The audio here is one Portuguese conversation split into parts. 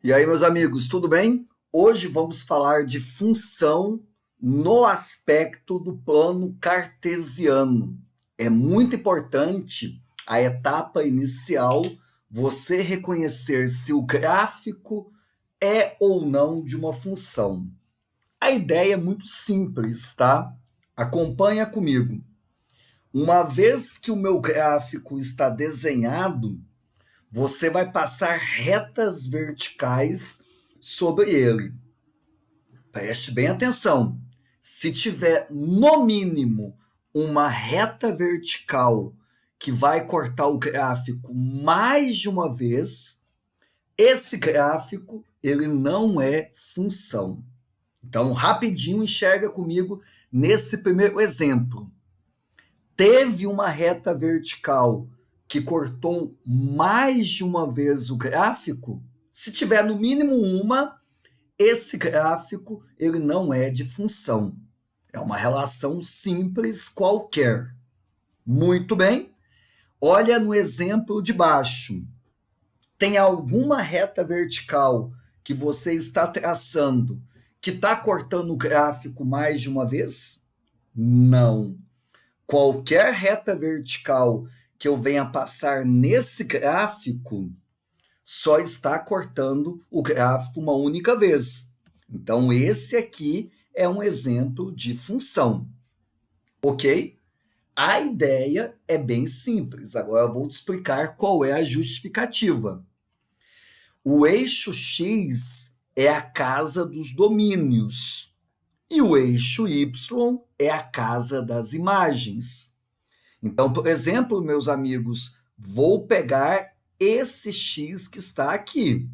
E aí, meus amigos, tudo bem? Hoje vamos falar de função no aspecto do plano cartesiano. É muito importante a etapa inicial, você reconhecer se o gráfico é ou não de uma função. A ideia é muito simples, tá? Acompanha comigo. Uma vez que o meu gráfico está desenhado, você vai passar retas verticais sobre ele. Preste bem atenção. Se tiver, no mínimo, uma reta vertical que vai cortar o gráfico mais de uma vez, esse gráfico ele não é função. Então, rapidinho, enxerga comigo nesse primeiro exemplo. Teve uma reta vertical que cortou mais de uma vez o gráfico, se tiver no mínimo uma, esse gráfico ele não é de função. É uma relação simples qualquer. Muito bem. Olha no exemplo de baixo. Tem alguma reta vertical que você está traçando que está cortando o gráfico mais de uma vez? Não. Qualquer reta vertical que eu venha passar nesse gráfico só está cortando o gráfico uma única vez. Então, esse aqui é um exemplo de função, ok? A ideia é bem simples. Agora eu vou te explicar qual é a justificativa. O eixo X é a casa dos domínios e o eixo Y é a casa das imagens. Então, por exemplo, meus amigos, vou pegar esse X que está aqui.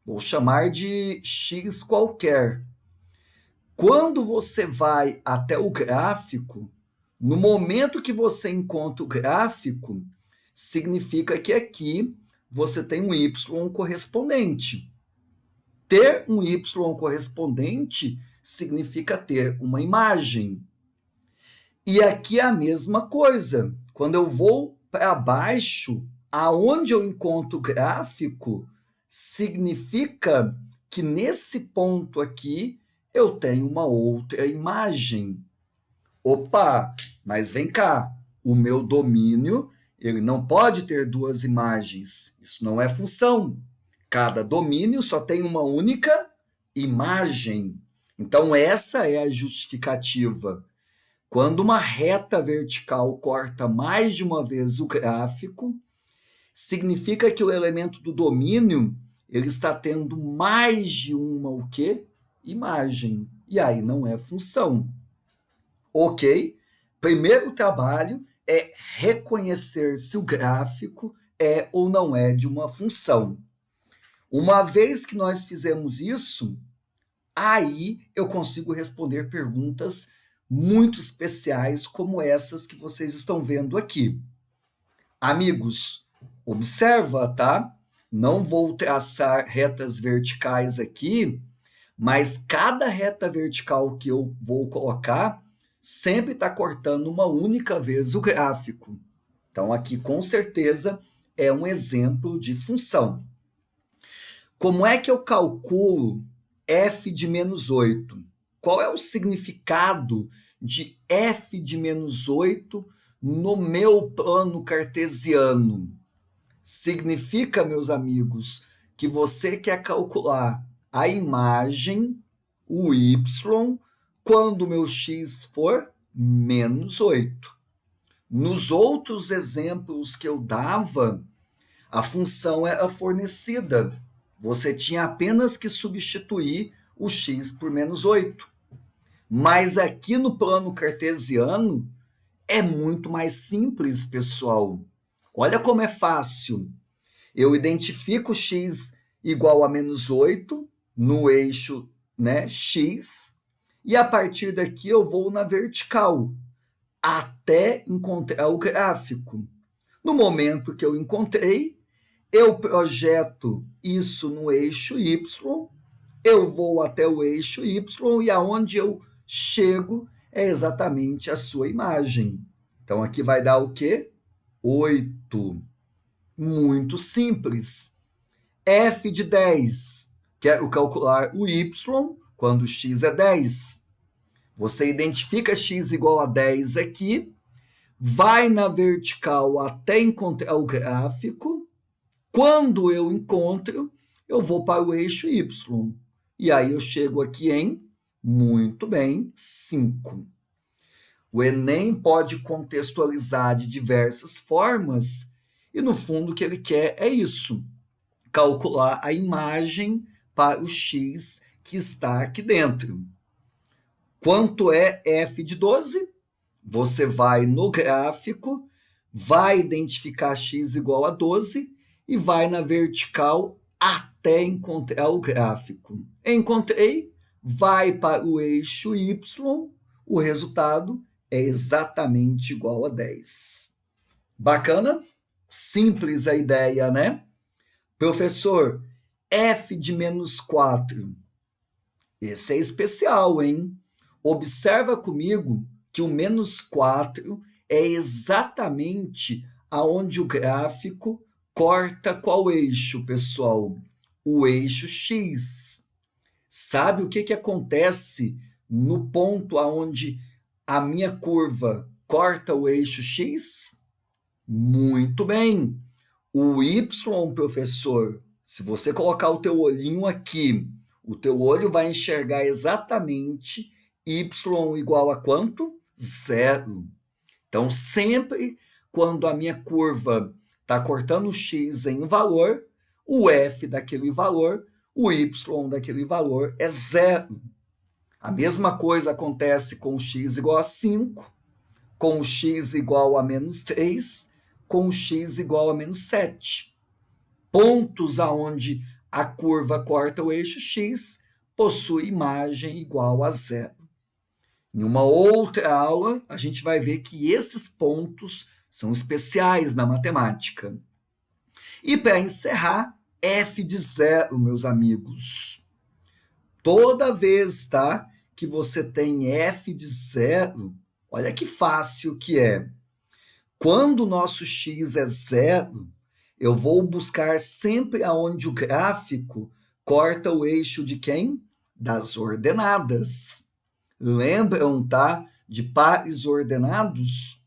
Vou chamar de X qualquer. Quando você vai até o gráfico, no momento que você encontra o gráfico, significa que aqui você tem um Y correspondente. Ter um Y correspondente significa ter uma imagem. E aqui é a mesma coisa. Quando eu vou para baixo, aonde eu encontro o gráfico, significa que nesse ponto aqui eu tenho uma outra imagem. Opa, mas vem cá, o meu domínio ele não pode ter duas imagens. Isso não é função. Cada domínio só tem uma única imagem. Então, essa é a justificativa. Quando uma reta vertical corta mais de uma vez o gráfico, significa que o elemento do domínio ele está tendo mais de uma o quê? Imagem. E aí não é função. Ok? Primeiro trabalho é reconhecer se o gráfico é ou não é de uma função. Uma vez que nós fizemos isso, aí eu consigo responder perguntas muito especiais como essas que vocês estão vendo aqui. Amigos, observa, tá? Não vou traçar retas verticais aqui, mas cada reta vertical que eu vou colocar sempre está cortando uma única vez o gráfico. Então, aqui com certeza é um exemplo de função. Como é que eu calculo f de menos 8? Qual é o significado de f de menos 8 no meu plano cartesiano? Significa, meus amigos, que você quer calcular a imagem, o y, quando o meu x for menos 8. Nos outros exemplos que eu dava, a função era fornecida. Você tinha apenas que substituir o x por menos 8. Mas aqui no plano cartesiano é muito mais simples, pessoal. Olha como é fácil. Eu identifico x igual a menos 8 no eixo, né, x, e a partir daqui eu vou na vertical até encontrar o gráfico. No momento que eu encontrei, eu projeto isso no eixo y, eu vou até o eixo y e aonde eu chego é exatamente a sua imagem. Então, aqui vai dar o quê? 8. Muito simples. F de 10. Quero calcular o y quando x é 10. Você identifica x igual a 10 aqui, vai na vertical até encontrar o gráfico. Quando eu encontro, eu vou para o eixo y. E aí eu chego aqui em, muito bem, 5. O Enem pode contextualizar de diversas formas e, no fundo, o que ele quer é isso, calcular a imagem para o x que está aqui dentro. Quanto é f de 12? Você vai no gráfico, vai identificar x igual a 12 e vai na vertical até encontrar o gráfico. Encontrei, vai para o eixo y, o resultado é exatamente igual a 10. Bacana? Simples a ideia, né? Professor, f de menos 4. Esse é especial, hein? Observa comigo que o menos 4 é exatamente aonde o gráfico corta qual eixo, pessoal? O eixo x. Sabe o que acontece no ponto aonde a minha curva corta o eixo x? Muito bem. O y, professor, se você colocar o teu olhinho aqui, o teu olho vai enxergar exatamente y igual a quanto? 0. Então, sempre quando a minha curva está cortando o x em valor, o f daquele valor, o y daquele valor é 0. A mesma coisa acontece com o x igual a 5, com o x igual a menos 3, com o x igual a menos 7. Pontos aonde a curva corta o eixo x possui imagem igual a 0. Em uma outra aula, a gente vai ver que esses pontos são especiais na matemática. E para encerrar, f de 0, meus amigos. Toda vez, tá, que você tem f de 0, olha que fácil que é. Quando o nosso x é 0, eu vou buscar sempre aonde o gráfico corta o eixo de quem? Das ordenadas. Lembram, tá? De pares ordenados?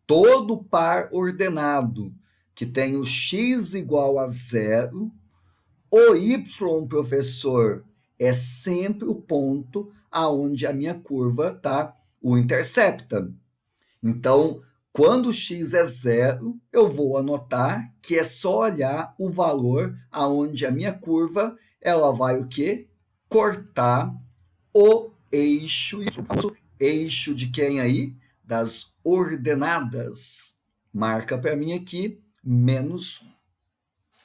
Todo par ordenado que tem o x igual a 0, o y, professor, é sempre o ponto aonde a minha curva, tá, o intercepta. Então, quando o x é 0, eu vou anotar que é só olhar o valor aonde a minha curva, ela vai o quê? Cortar o eixo, o eixo de quem aí? Das ordenadas. Marca para mim aqui, menos 1.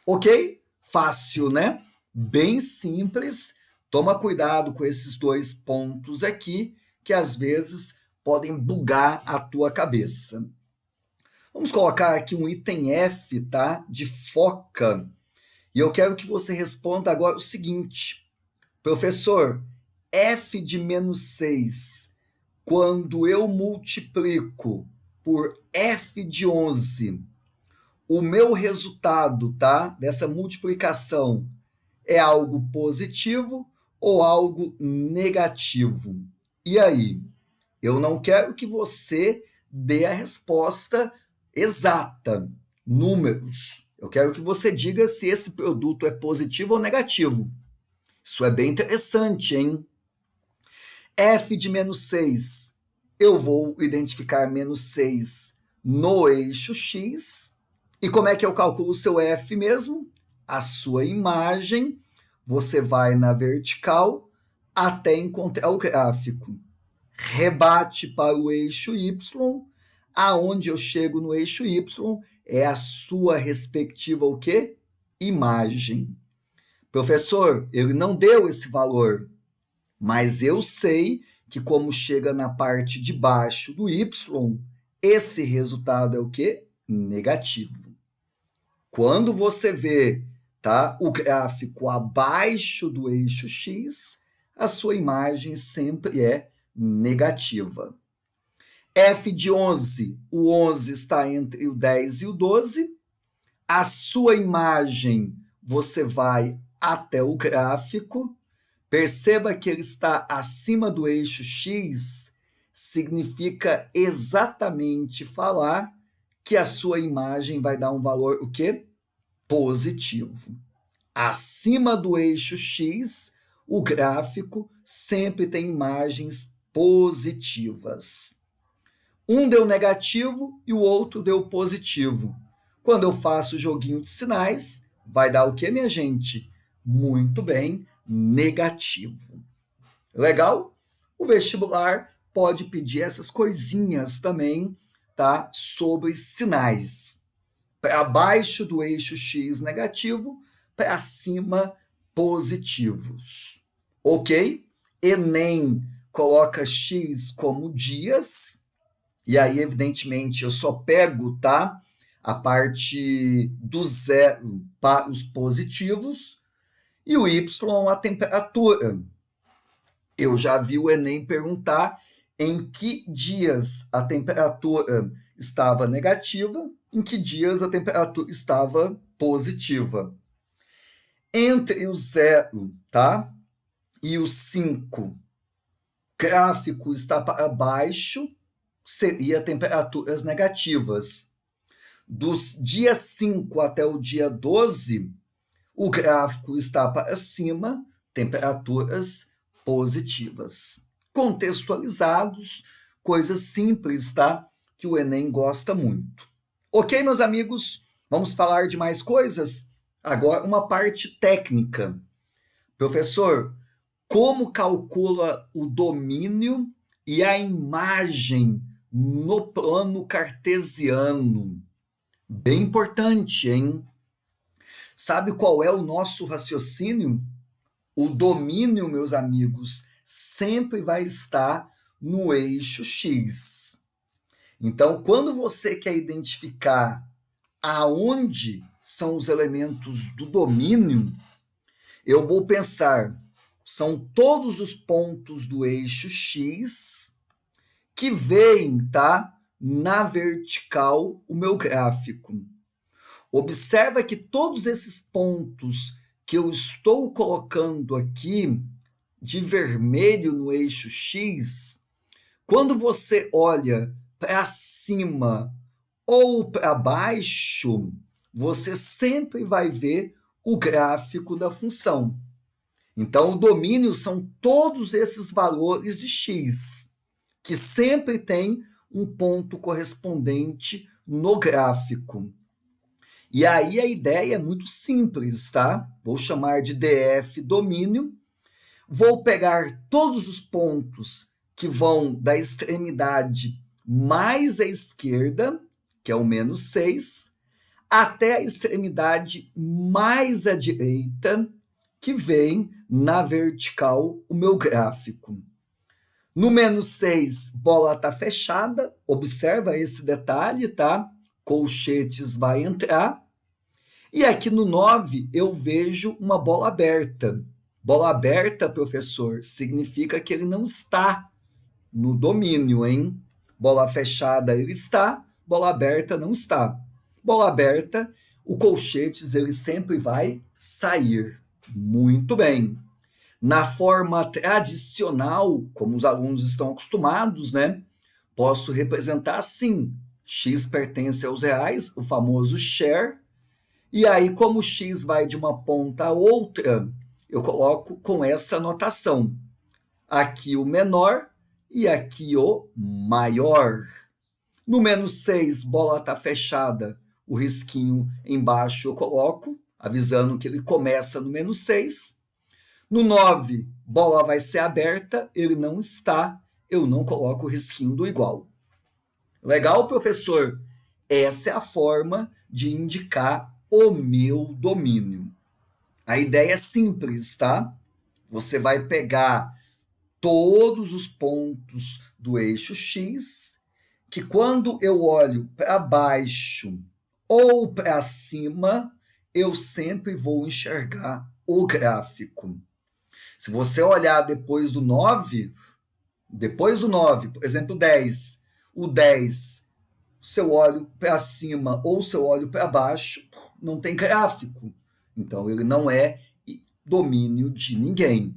Ok? Fácil, né? Bem simples. Toma cuidado com esses dois pontos aqui, que às vezes podem bugar a tua cabeça. Vamos colocar aqui um item F, tá? De foca. E eu quero que você responda agora o seguinte. Professor, f de menos 6, quando eu multiplico por f de 11, o meu resultado, tá, dessa multiplicação é algo positivo ou algo negativo? E aí? Eu não quero que você dê a resposta exata, números. Eu quero que você diga se esse produto é positivo ou negativo. Isso é bem interessante, hein? f de menos 6, eu vou identificar menos 6 no eixo x. E como é que eu calculo o seu f mesmo? A sua imagem, você vai na vertical até encontrar o gráfico. Rebate para o eixo y, aonde eu chego no eixo y é a sua respectiva o quê? Imagem. Professor, ele não deu esse valor, mas eu sei que como chega na parte de baixo do y, esse resultado é o quê? Negativo. Quando você vê, tá, o gráfico abaixo do eixo x, a sua imagem sempre é negativa. f de 11, o 11 está entre o 10 e o 12. A sua imagem, você vai até o gráfico, perceba que ele está acima do eixo X, significa exatamente falar que a sua imagem vai dar um valor, o quê? Positivo. Acima do eixo X, o gráfico sempre tem imagens positivas. Um deu negativo e o outro deu positivo. Quando eu faço o joguinho de sinais, vai dar o quê, minha gente? Muito bem, negativo. Legal? O vestibular pode pedir essas coisinhas também, tá? Sobre sinais. Para baixo do eixo X negativo, para cima positivos. Ok? Enem coloca X como dias, e aí, evidentemente, eu só pego, tá? A parte do zero para os positivos, e o Y a temperatura. Eu já vi o Enem perguntar em que dias a temperatura estava negativa, em que dias a temperatura estava positiva. Entre o 0, tá? E o 5, gráfico está para baixo, seria temperaturas negativas. Dos dias 5 até o dia 12, o gráfico está para cima, temperaturas positivas. Contextualizados, coisas simples, tá? Que o Enem gosta muito. Ok, meus amigos? Vamos falar de mais coisas? Agora, uma parte técnica. Professor, como calcula o domínio e a imagem no plano cartesiano? Bem importante, hein? Sabe qual é o nosso raciocínio? O domínio, meus amigos, sempre vai estar no eixo X. Então, quando você quer identificar aonde são os elementos do domínio, eu vou pensar, são todos os pontos do eixo X que veem, tá? Na vertical, o meu gráfico. Observa que todos esses pontos que eu estou colocando aqui de vermelho no eixo X, quando você olha para cima ou para baixo, você sempre vai ver o gráfico da função. Então, o domínio são todos esses valores de x, que sempre tem um ponto correspondente no gráfico. E aí a ideia é muito simples, tá? Vou chamar de DF domínio. Vou pegar todos os pontos que vão da extremidade mais à esquerda, que é o menos 6, até a extremidade mais à direita, que vem na vertical o meu gráfico. No menos 6, bola está fechada, observa esse detalhe, tá? Colchetes vai entrar. E aqui no 9, eu vejo uma bola aberta. Bola aberta, professor, significa que ele não está no domínio, hein? Bola fechada, ele está. Bola aberta, não está. Bola aberta, o colchetes, ele sempre vai sair. Muito bem. Na forma tradicional, como os alunos estão acostumados, né? Posso representar assim. X pertence aos reais, o famoso share. E aí, como o x vai de uma ponta a outra, eu coloco com essa notação. Aqui o menor e aqui o maior. No menos 6, bola está fechada, o risquinho embaixo eu coloco, avisando que ele começa no menos 6. No 9, bola vai ser aberta, ele não está, eu não coloco o risquinho do igual. Legal, professor? Essa é a forma de indicar o meu domínio. A ideia é simples, tá? Você vai pegar todos os pontos do eixo X, que quando eu olho para baixo ou para cima, eu sempre vou enxergar o gráfico. Se você olhar depois do 9, por exemplo, 10, o 10, se eu olho para cima ou se eu olho para baixo, não tem gráfico. Então, ele não é domínio de ninguém.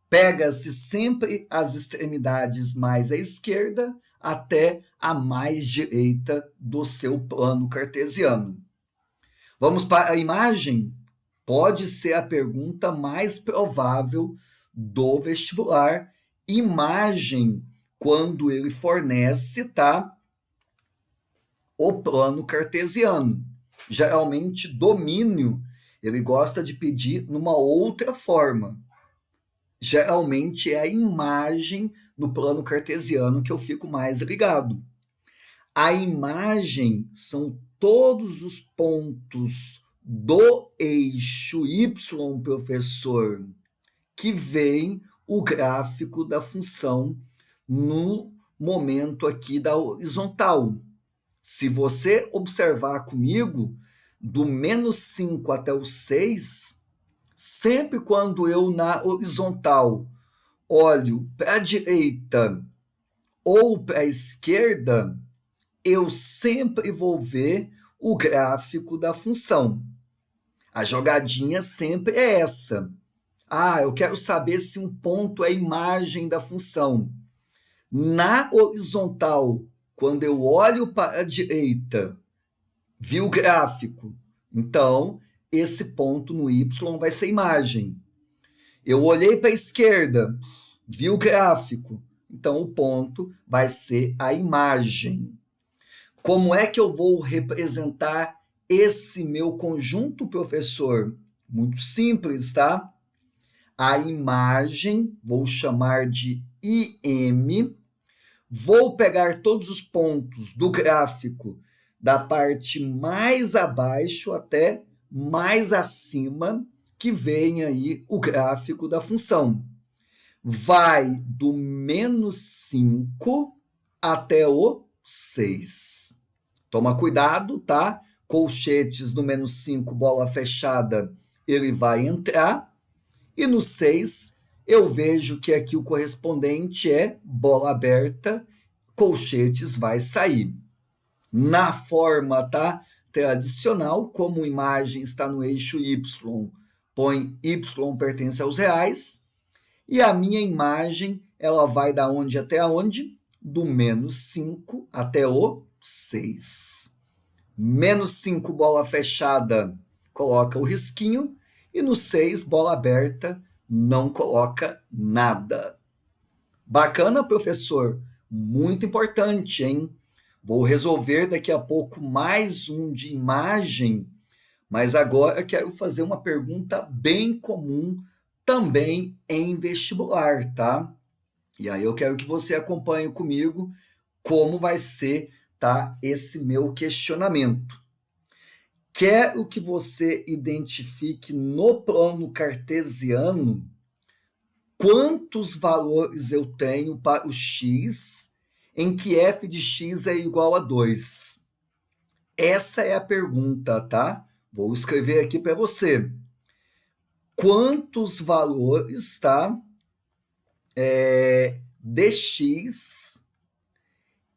Pega-se sempre as extremidades mais à esquerda até a mais direita do seu plano cartesiano. Vamos para a imagem? Pode ser a pergunta mais provável do vestibular. Imagem, quando ele fornece, tá, o plano cartesiano. Geralmente, domínio, ele gosta de pedir numa outra forma. Geralmente é a imagem no plano cartesiano que eu fico mais ligado. A imagem são todos os pontos do eixo Y, professor, que vem o gráfico da função no momento aqui da horizontal. Se você observar comigo, do menos 5 até o 6, sempre quando eu na horizontal olho para a direita ou para a esquerda, eu sempre vou ver o gráfico da função. A jogadinha sempre é essa. Eu quero saber se um ponto é a imagem da função. Na horizontal, quando eu olho para a direita, vi o gráfico. Então, esse ponto no Y vai ser imagem. Eu olhei para a esquerda, vi o gráfico. Então, o ponto vai ser a imagem. Como é que eu vou representar esse meu conjunto, professor? Muito simples, tá? A imagem, vou chamar de IM. Vou pegar todos os pontos do gráfico da parte mais abaixo até mais acima, que vem aí o gráfico da função. Vai do menos 5 até o 6. Toma cuidado, tá? Colchetes no menos 5, bola fechada, ele vai entrar. E no 6, eu vejo que aqui o correspondente é bola aberta, colchetes vai sair. Na forma, tá, tradicional, como imagem está no eixo Y, põe Y pertence aos reais, e a minha imagem, ela vai da onde até onde? Do menos 5 até o 6. Menos 5, bola fechada, coloca o risquinho, e no 6, bola aberta, não coloca nada. Bacana, professor? Muito importante, hein? Vou resolver daqui a pouco mais um de imagem, mas agora quero fazer uma pergunta bem comum também em vestibular, tá? E aí eu quero que você acompanhe comigo como vai ser, tá, esse meu questionamento. Quero que você identifique no plano cartesiano quantos valores eu tenho para o x em que f de x é igual a 2. Essa é a pergunta, tá? Vou escrever aqui para você. Quantos valores, tá, de x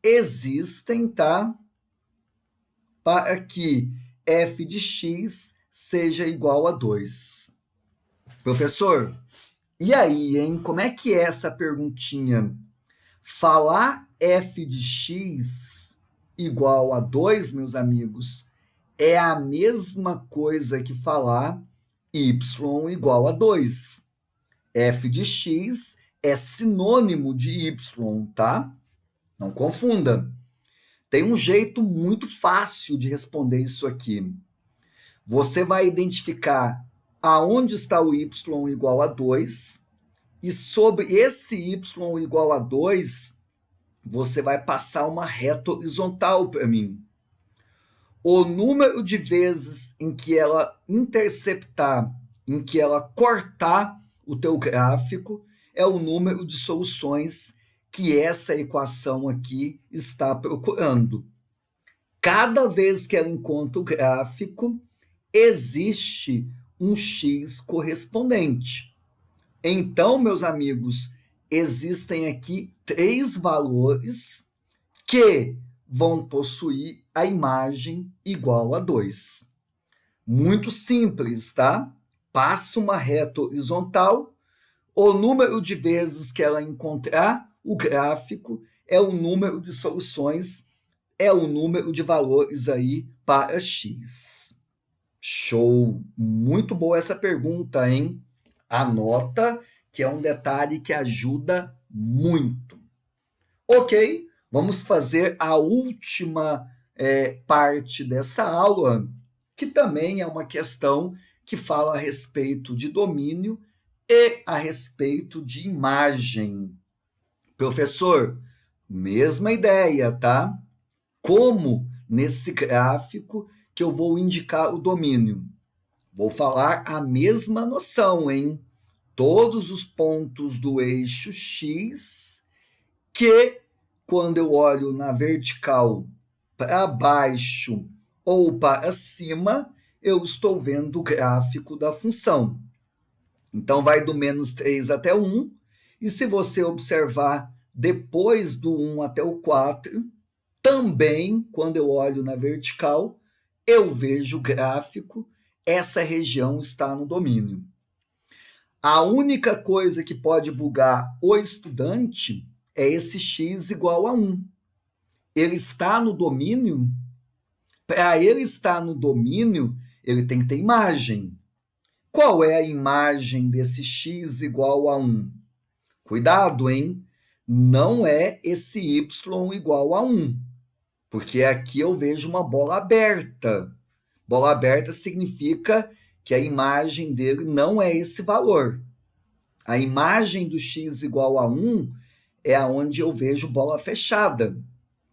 existem, tá, para que f de x seja igual a 2. Professor, e aí, hein? Como é que é essa perguntinha? Falar f de x igual a 2, meus amigos, é a mesma coisa que falar y igual a 2. F de x é sinônimo de y, tá? Não confunda. Tem um jeito muito fácil de responder isso aqui. Você vai identificar aonde está o y igual a 2, e sobre esse y igual a 2, você vai passar uma reta horizontal para mim. O número de vezes em que ela interceptar, em que ela cortar o teu gráfico, é o número de soluções que essa equação aqui está procurando. Cada vez que ela encontra o gráfico, existe um x correspondente. Então, meus amigos, existem aqui 3 valores que vão possuir a imagem igual a 2. Muito simples, tá? passa uma reta horizontal, o número de vezes que ela encontrar o gráfico é o número de soluções, é o número de valores aí para x. Show! Muito boa essa pergunta, hein? Anota, que é um detalhe que ajuda muito. Ok, vamos fazer a última parte dessa aula, que também é uma questão que fala a respeito de domínio e a respeito de imagem. Professor, mesma ideia, tá? Como nesse gráfico que eu vou indicar o domínio? Vou falar a mesma noção, hein? Todos os pontos do eixo X que, quando eu olho na vertical para baixo ou para cima, eu estou vendo o gráfico da função. Então, vai do menos 3 até 1, e se você observar depois do 1 até o 4, também, quando eu olho na vertical, eu vejo o gráfico, essa região está no domínio. A única coisa que pode bugar o estudante é esse x igual a 1. Ele está no domínio? Para ele estar no domínio, ele tem que ter imagem. Qual é a imagem desse x igual a 1? Cuidado, hein? Não é esse y igual a 1, porque aqui eu vejo uma bola aberta. Bola aberta significa que a imagem dele não é esse valor. A imagem do x igual a 1 é onde eu vejo bola fechada.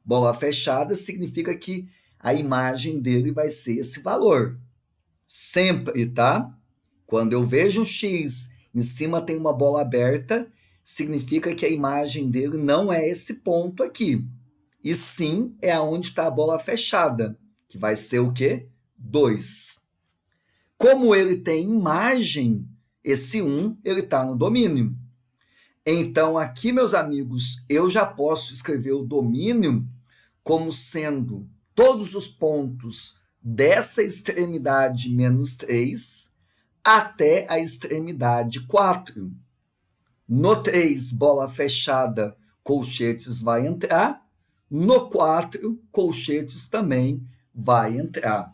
Bola fechada significa que a imagem dele vai ser esse valor. Sempre, tá? Quando eu vejo um x, em cima tem uma bola aberta, significa que a imagem dele não é esse ponto aqui. E sim, é onde está a bola fechada, que vai ser o quê? 2. Como ele tem imagem, esse 1, ele está no domínio. Então, aqui, meus amigos, eu já posso escrever o domínio como sendo todos os pontos dessa extremidade menos 3 até a extremidade 4. No 3, bola fechada, colchetes vai entrar. No 4, colchetes também vai entrar.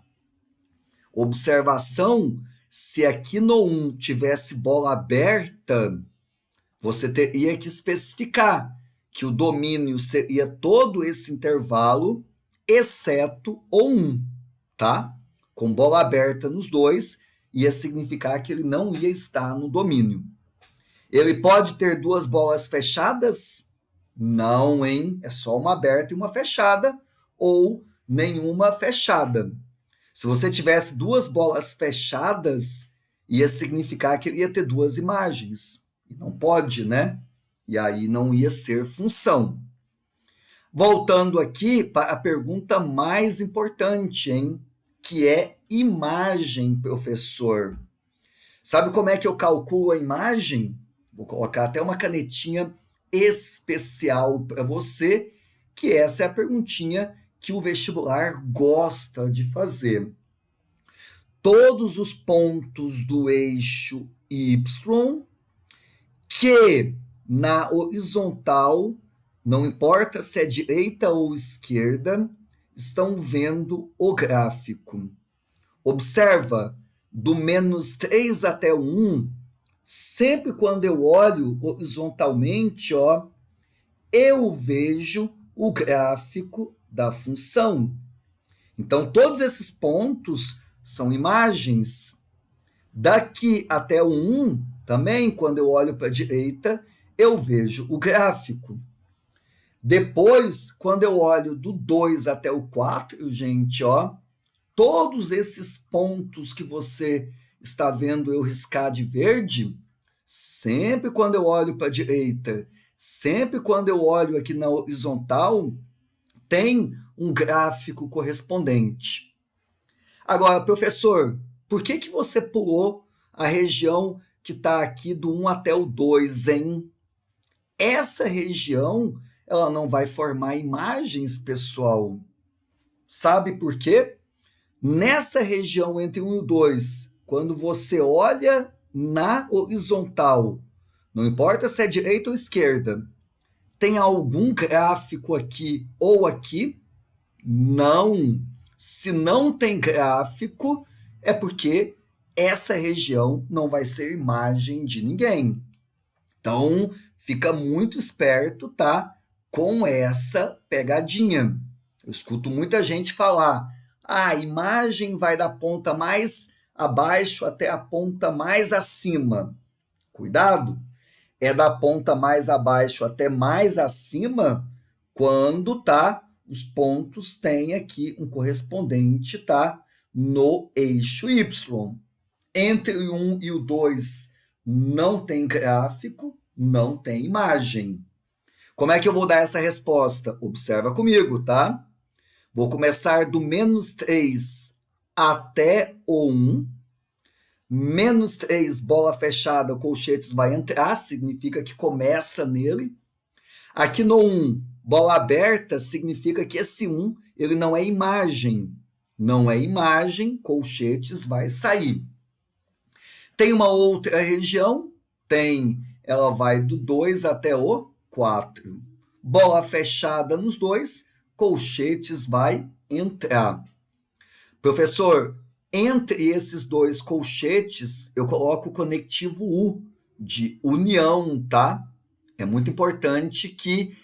Observação, se aqui no 1 tivesse bola aberta, você teria que especificar que o domínio seria todo esse intervalo, exceto o 1, tá? Com bola aberta nos dois, ia significar que ele não ia estar no domínio. Ele pode ter duas bolas fechadas? Não, hein? É só uma aberta e uma fechada, ou nenhuma fechada. Se você tivesse duas bolas fechadas, ia significar que ele ia ter duas imagens. E não pode, né? E aí não ia ser função. Voltando aqui para a pergunta mais importante, hein? Que é imagem, professor. Sabe como é que eu calculo a imagem? Vou colocar até uma canetinha especial para você, que essa é a perguntinha que o vestibular gosta de fazer. Todos os pontos do eixo Y que na horizontal, não importa se é direita ou esquerda, estão vendo o gráfico. Observa, do menos 3 até o 1, sempre quando eu olho horizontalmente, ó, eu vejo o gráfico da função. Então, todos esses pontos são imagens. Daqui até o 1, também, quando eu olho para a direita, eu vejo o gráfico. Depois, quando eu olho do 2 até o 4, gente, ó, todos esses pontos que você está vendo eu riscar de verde, sempre quando eu olho para a direita, sempre quando eu olho aqui na horizontal, tem um gráfico correspondente. Agora, professor, por que você pulou a região que está aqui do 1 até o 2, hein? Essa região, ela não vai formar imagens, pessoal. Sabe por quê? Nessa região entre 1 e o 2, quando você olha na horizontal, não importa se é direita ou esquerda, tem algum gráfico aqui ou aqui? Não. Se não tem gráfico, é porque essa região não vai ser imagem de ninguém. Então, fica muito esperto, tá? Com essa pegadinha. Eu escuto muita gente falar: a imagem vai da ponta mais abaixo até a ponta mais acima. Cuidado, é da ponta mais abaixo até mais acima quando, tá? Os pontos têm aqui um correspondente, tá? No eixo Y. Entre o 1 e o 2 não tem gráfico, não tem imagem. Como é que eu vou dar essa resposta? Observa comigo, tá? Vou começar do menos 3 até o 1. Menos 3, bola fechada, colchetes vai entrar, significa que começa nele. Aqui no 1, bola aberta, significa que esse 1 ele não é imagem. Não é imagem, colchetes vai sair. Tem uma outra região, ela vai do 2 até o 4. Bola fechada nos 2, colchetes vai entrar. Professor, entre esses dois colchetes, eu coloco o conectivo U, de união, tá? É muito importante que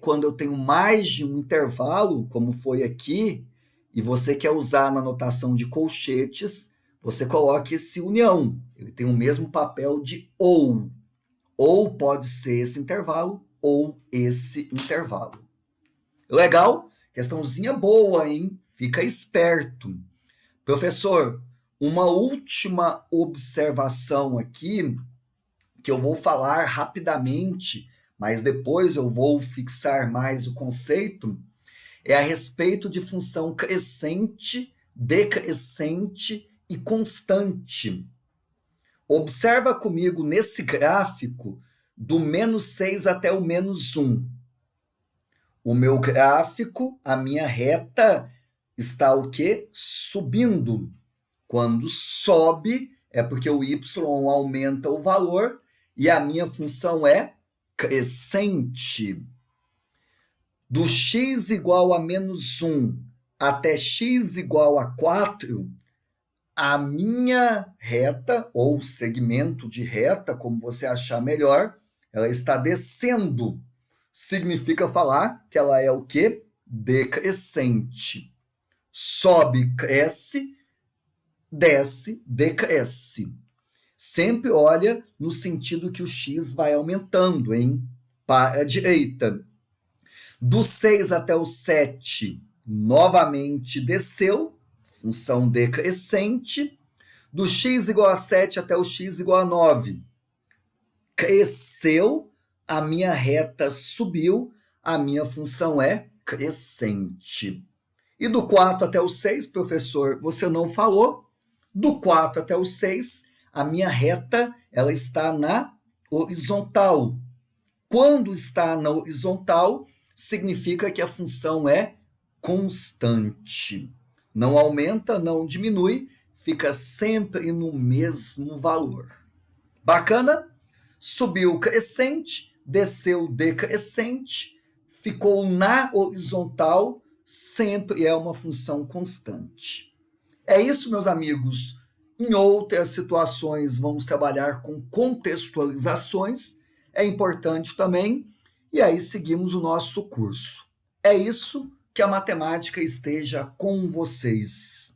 quando eu tenho mais de um intervalo, como foi aqui, e você quer usar na notação de colchetes, você coloca esse união. Ele tem o mesmo papel de ou. Ou pode ser esse intervalo, ou esse intervalo. Legal? Questãozinha boa, hein? Fica esperto. Professor, uma última observação aqui, que eu vou falar rapidamente, mas depois eu vou fixar mais o conceito, é a respeito de função crescente, decrescente e constante. Observa comigo nesse gráfico do menos 6 até o menos 1. O meu gráfico, a minha reta, está o quê? Subindo. Quando sobe, é porque o y aumenta o valor e a minha função é crescente. Do x igual a menos 1 até x igual a 4, a minha reta, ou segmento de reta, como você achar melhor, ela está descendo. Significa falar que ela é o quê? Decrescente. Sobe, cresce, desce, decresce. Sempre olha no sentido que o x vai aumentando, hein? Para a direita. Do 6 até o 7, novamente desceu, função decrescente. Do x igual a 7 até o x igual a 9, cresceu, a minha reta subiu, a minha função é crescente. E do 4 até o 6, professor, você não falou. Do 4 até o 6, a minha reta ela está na horizontal. Quando está na horizontal, significa que a função é constante. Não aumenta, não diminui, fica sempre no mesmo valor. Bacana? Subiu crescente, desceu decrescente, ficou na horizontal, sempre é uma função constante. É isso, meus amigos. Em outras situações, vamos trabalhar com contextualizações. É importante também. E aí seguimos o nosso curso. É isso, que a matemática esteja com vocês.